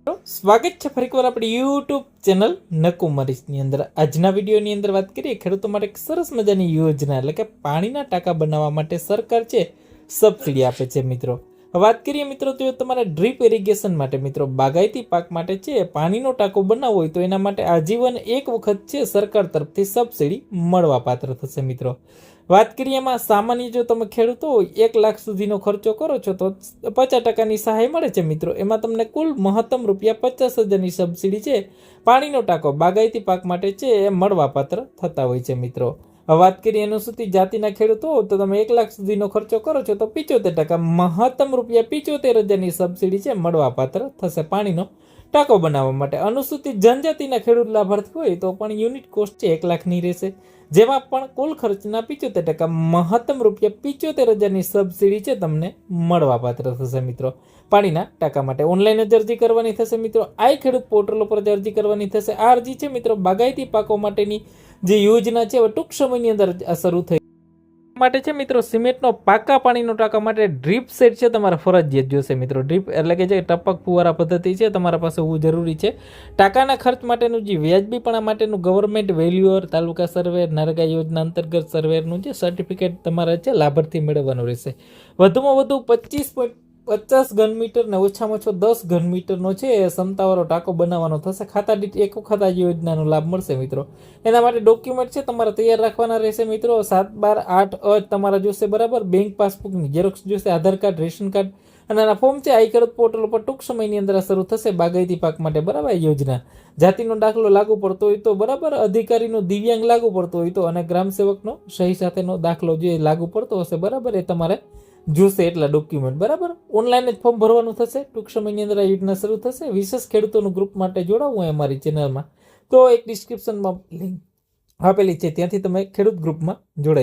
સ્વાગત છે ફરીકવાર આપણી યુટ્યુબ ચેનલ નકુમારીસની અંદર। આજના વિડીયોની અંદર વાત કરીએ ખેડૂતો માટે એક સરસ મજાની યોજના એટલે કે પાણીના ટાંકા બનાવવા માટે સરકાર છે સબસિડી આપે છે મિત્રો। વાત કરીએ મિત્રો તો તમારે ડ્રીપ ઇરિગેશન માટે મિત્રો બાગાયતી પાક માટે છે પાણીનો ટાંકો બનાવવો હોય તો એના માટે આજીવન એક વખત છે સરકાર તરફથી સબસિડી મળવા પાત્ર થશે મિત્રો। વાત કરીએ એમાં સામાન્ય જો તમે ખેડૂતો હોય 1 લાખ સુધીનો ખર્ચો કરો છો તો 50% સહાય મળે છે મિત્રો। એમાં તમને કુલ મહત્તમ ₹50,000ની સબસિડી છે પાણીનો ટાંકો બાગાયતી પાક માટે છે એ મળવાપાત્ર થતા હોય છે મિત્રો। વાત કરીએ અનુસૂચિત જાતિના ખેડૂતો તો તમે 1 લાખ સુધીનો ખર્ચો કરો છો તો 75% મહત્તમ ₹75,000ની સબસિડી છે મળવાપાત્ર થશે પાણીનો ટાંકો બનાવવા માટે। અનુસૂચિત જનજાતિના ખેડૂત લાભાર્થી હોય તો પણ યુનિટ કોસ્ટ છે 1 લાખની રહેશે, જેમાં પણ કુલ ખર્ચના 75% મહત્તમ ₹75,000ની સબસિડી છે તમને મળવાપાત્ર થશે મિત્રો પાણીના ટાંકા માટે। ઓનલાઈન જ અરજી કરવાની થશે મિત્રો। આ ખેડૂત પોર્ટલ ઉપર જ અરજી કરવાની થશે। આ અરજી છે મિત્રો બાગાયતી પાકો માટેની જે યોજના છે ટૂંક સમયની અંદર શરૂ થઈ માટે છે મિત્રો સિમેન્ટનો પાકા પાણીનો ટાંકા માટે ડ્રીપ સેટ છે તમારે ફરજિયાત જોશે મિત્રો। ડ્રીપ એટલે કે જે ટપક ફુવારા પદ્ધતિ છે તમારા પાસે હોવું જરૂરી છે। ટાંકાના ખર્ચ માટેનું જે વ્યાજબીપણા માટેનું ગવર્મેન્ટ વેલ્યુઅર તાલુકા સર્વે નરેગા યોજના અંતર્ગત સર્વેનું જે સર્ટિફિકેટ તમારે છે લાભાર્થી મેળવવાનું રહેશે। વધુમાં વધુ 25.50 ઘન મીટર ને ઓછામાં ઓછો 10 ઘન મીટરનો છે ક્ષમતાવાળો ટાંકો બનાવવાનો થશે। ખાતા દીઠ એક વખત આ યોજનાનો લાભ મળશે મિત્રો। એના માટે ડોક્યુમેન્ટ છે તમારે તૈયાર રાખવાના રહેશે મિત્રો। 7/12/8 તમારે જોશે બરાબર। બેંક પાસબુકની ઝેરોક્સ જોશે, આધાર કાર્ડ, રેશન કાર્ડ અને આના ફોર્મ છે આ ખેડૂત પોર્ટલ ઉપર ટૂંક સમયની અંદર શરૂ થશે બાગાયતી પાક માટે બરાબર યોજના। જાતિનો દાખલો લાગુ પડતો હોય તો બરાબર, અધિકારીનો દિવ્યાંગ લાગુ પડતો હોય તો અને ગ્રામ સેવકનો સહી સાથેનો દાખલો જે લાગુ પડતો હશે બરાબર એ તમારે જોશે એટલા ડોક્યુમેન્ટ બરાબર। ઓનલાઈન જ ફોર્મ ભરવાનું થશે। ટૂંક સમયની અંદર આ યોજના શરૂ થશે। વિશેષ ખેડૂતોનું ગ્રુપ માટે જોડાવવું હોય અમારી ચેનલમાં તો એક ડિસ્ક્રિપ્શનમાં લિંક આપેલી છે, ત્યાંથી તમે ખેડૂત ગ્રુપમાં જોડાઈ